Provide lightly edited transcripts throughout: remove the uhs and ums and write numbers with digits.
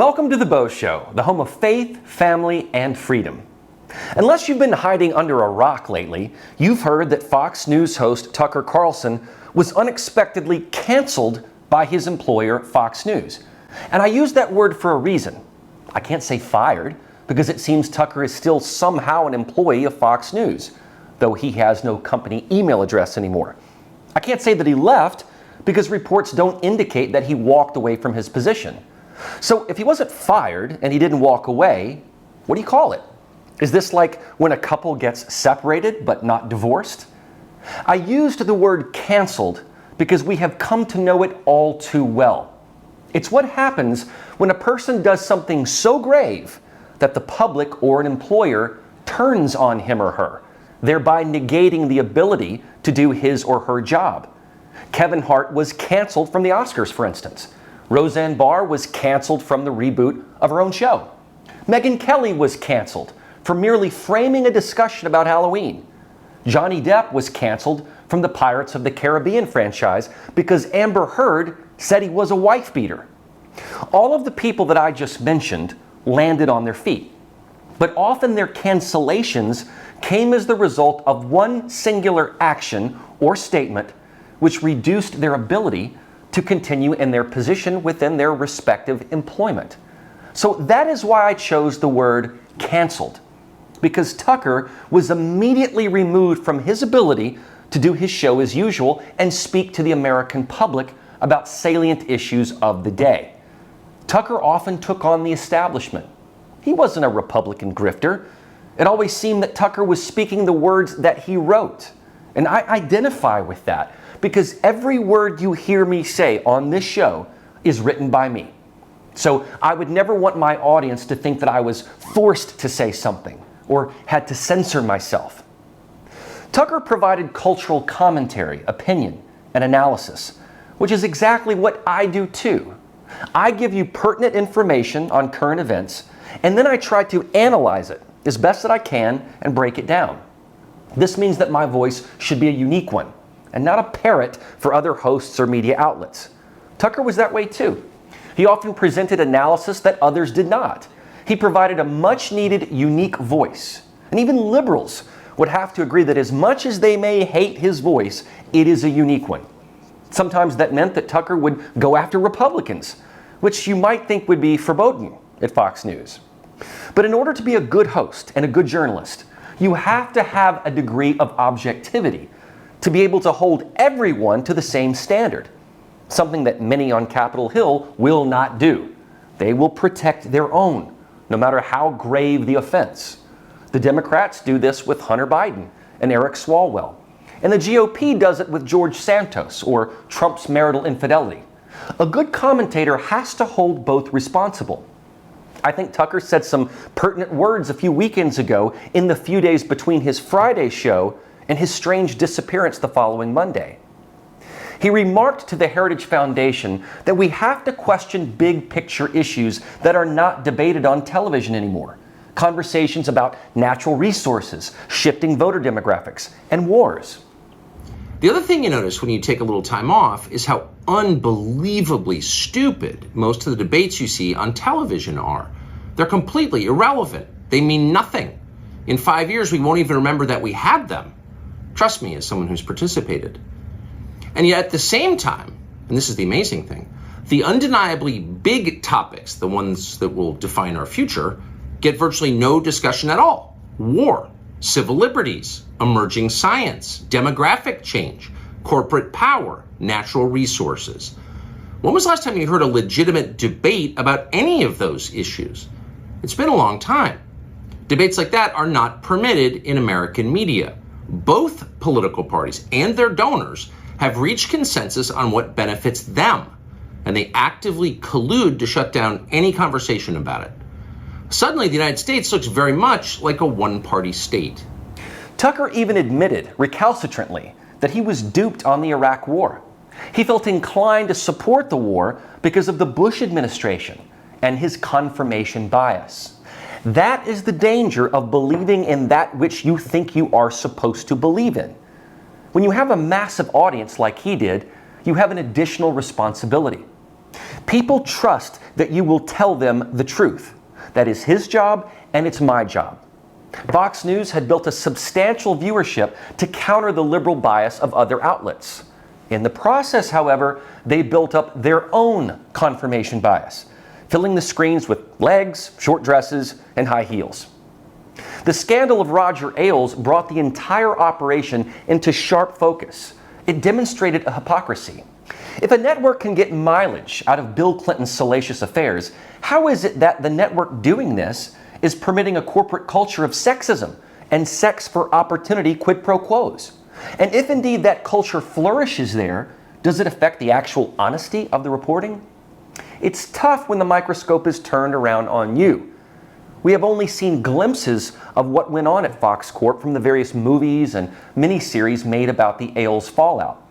Welcome to the Beau Show, the home of faith, family, and freedom. Unless you've been hiding under a rock lately, you've heard that Fox News host Tucker Carlson was unexpectedly canceled by his employer, Fox News. And I use that word for a reason. I can't say fired, because it seems Tucker is still somehow an employee of Fox News, though he has no company email address anymore. I can't say that he left, because reports don't indicate that he walked away from his position. So if he wasn't fired and he didn't walk away, what do you call it? Is this like when a couple gets separated but not divorced? I used the word canceled because we have come to know it all too well. It's what happens when a person does something so grave that the public or an employer turns on him or her, thereby negating the ability to do his or her job. Kevin Hart was canceled from the Oscars, for instance. Roseanne Barr was canceled from the reboot of her own show. Megyn Kelly was canceled for merely framing a discussion about Halloween. Johnny Depp was canceled from the Pirates of the Caribbean franchise because Amber Heard said he was a wife beater. All of the people that I just mentioned landed on their feet, but often their cancellations came as the result of one singular action or statement which reduced their ability to continue in their position within their respective employment. So that is why I chose the word canceled, because Tucker was immediately removed from his ability to do his show as usual and speak to the American public about salient issues of the day. Tucker often took on the establishment. He wasn't a Republican grifter. It always seemed that Tucker was speaking the words that he wrote. And I identify with that, because every word you hear me say on this show is written by me. So I would never want my audience to think that I was forced to say something or had to censor myself. Tucker provided cultural commentary, opinion, and analysis, which is exactly what I do too. I give you pertinent information on current events, and then I try to analyze it as best that I can and break it down. This means that my voice should be a unique one, and not a parrot for other hosts or media outlets. Tucker was that way too. He often presented analysis that others did not. He provided a much-needed, unique voice. And even liberals would have to agree that as much as they may hate his voice, it is a unique one. Sometimes that meant that Tucker would go after Republicans, which you might think would be verboten at Fox News. But in order to be a good host and a good journalist, you have to have a degree of objectivity to be able to hold everyone to the same standard, something that many on Capitol Hill will not do. They will protect their own, no matter how grave the offense. The Democrats do this with Hunter Biden and Eric Swalwell, and the GOP does it with George Santos or Trump's marital infidelity. A good commentator has to hold both responsible. I think Tucker said some pertinent words a few weekends ago in the few days between his Friday show and his strange disappearance the following Monday. He remarked to the Heritage Foundation that we have to question big picture issues that are not debated on television anymore. Conversations about natural resources, shifting voter demographics, and wars. The other thing you notice when you take a little time off is how unbelievably stupid most of the debates you see on television are. They're completely irrelevant. They mean nothing. In 5 years, we won't even remember that we had them. Trust me, as someone who's participated. And yet at the same time, and this is the amazing thing, the undeniably big topics, the ones that will define our future, get virtually no discussion at all. War, civil liberties, emerging science, demographic change, corporate power, natural resources. When was the last time you heard a legitimate debate about any of those issues? It's been a long time. Debates like that are not permitted in American media. Both political parties and their donors have reached consensus on what benefits them, and they actively collude to shut down any conversation about it. Suddenly, the United States looks very much like a one-party state. Tucker even admitted, recalcitrantly, that he was duped on the Iraq War. He felt inclined to support the war because of the Bush administration and his confirmation bias. That is the danger of believing in that which you think you are supposed to believe in. When you have a massive audience like he did, you have an additional responsibility. People trust that you will tell them the truth. That is his job, and it's my job. Fox News had built a substantial viewership to counter the liberal bias of other outlets. In the process, however, they built up their own confirmation bias, filling the screens with legs, short dresses, and high heels. The scandal of Roger Ailes brought the entire operation into sharp focus. It demonstrated a hypocrisy. If a network can get mileage out of Bill Clinton's salacious affairs, how is it that the network doing this is permitting a corporate culture of sexism and sex for opportunity quid pro quos? And if indeed that culture flourishes there, does it affect the actual honesty of the reporting? It's tough when the microscope is turned around on you. We have only seen glimpses of what went on at Fox Corp from the various movies and miniseries made about the Ailes fallout.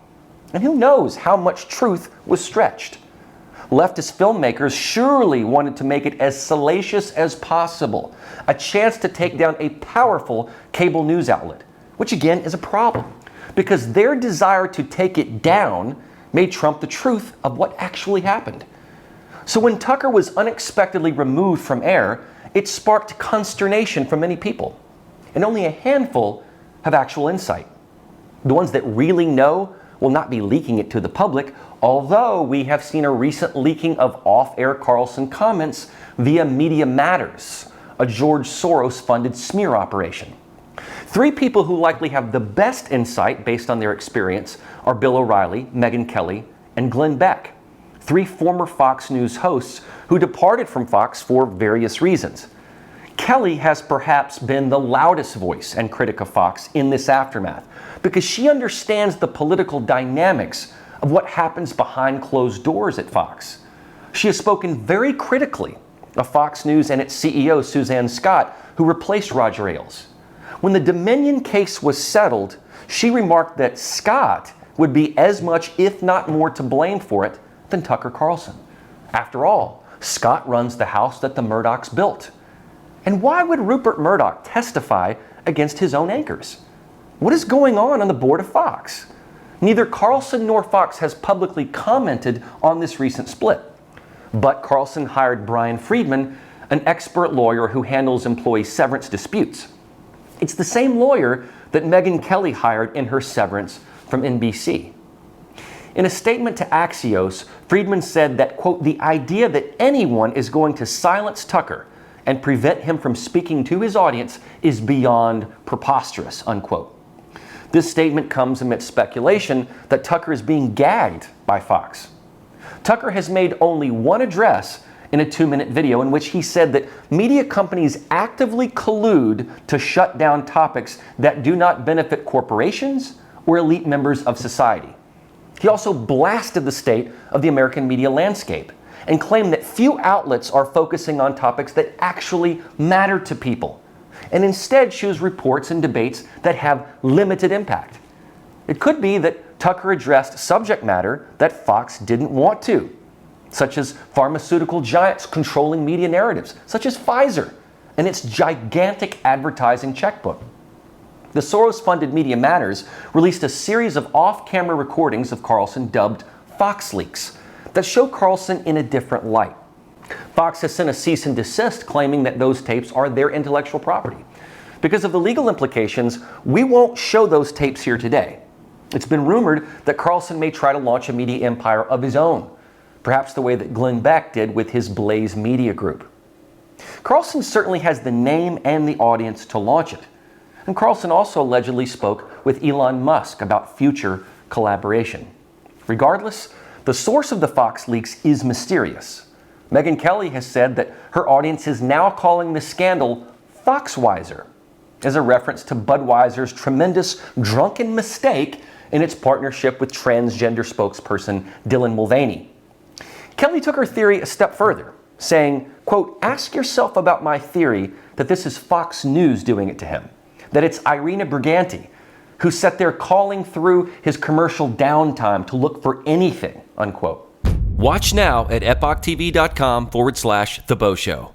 And who knows how much truth was stretched. Leftist filmmakers surely wanted to make it as salacious as possible, a chance to take down a powerful cable news outlet, which again is a problem, because their desire to take it down may trump the truth of what actually happened. So when Tucker was unexpectedly removed from air, it sparked consternation from many people, and only a handful have actual insight. The ones that really know will not be leaking it to the public, although we have seen a recent leaking of off-air Carlson comments via Media Matters, a George Soros-funded smear operation. Three people who likely have the best insight based on their experience are Bill O'Reilly, Megyn Kelly, and Glenn Beck, three former Fox News hosts who departed from Fox for various reasons. Kelly has perhaps been the loudest voice and critic of Fox in this aftermath because she understands the political dynamics of what happens behind closed doors at Fox. She has spoken very critically of Fox News and its CEO, Suzanne Scott, who replaced Roger Ailes. When the Dominion case was settled, she remarked that Scott would be as much, if not more, to blame for it than Tucker Carlson. After all, Scott runs the house that the Murdochs built. And why would Rupert Murdoch testify against his own anchors? What is going on the board of Fox? Neither Carlson nor Fox has publicly commented on this recent split. But Carlson hired Brian Friedman, an expert lawyer who handles employee severance disputes. It's the same lawyer that Megyn Kelly hired in her severance from NBC. In a statement to Axios, Friedman said that, quote, the idea that anyone is going to silence Tucker and prevent him from speaking to his audience is beyond preposterous, unquote. This statement comes amidst speculation that Tucker is being gagged by Fox. Tucker has made only one address in a 2-minute video in which he said that media companies actively collude to shut down topics that do not benefit corporations or elite members of society. He also blasted the state of the American media landscape and claimed that few outlets are focusing on topics that actually matter to people, and instead choose reports and debates that have limited impact. It could be that Tucker addressed subject matter that Fox didn't want to, such as pharmaceutical giants controlling media narratives, such as Pfizer and its gigantic advertising checkbook. The Soros-funded Media Matters released a series of off-camera recordings of Carlson dubbed Fox Leaks that show Carlson in a different light. Fox has sent a cease and desist claiming that those tapes are their intellectual property. Because of the legal implications, we won't show those tapes here today. It's been rumored that Carlson may try to launch a media empire of his own, perhaps the way that Glenn Beck did with his Blaze Media Group. Carlson certainly has the name and the audience to launch it. And Carlson also allegedly spoke with Elon Musk about future collaboration. Regardless, the source of the Fox leaks is mysterious. Megyn Kelly has said that her audience is now calling the scandal Foxwiser, as a reference to Budweiser's tremendous drunken mistake in its partnership with transgender spokesperson Dylan Mulvaney. Kelly took her theory a step further, saying, quote, ask yourself about my theory that this is Fox News doing it to him, that it's Irina Briganti who sat there calling through his commercial downtime to look for anything, unquote. Watch now at epochtv.com/The Beau Show.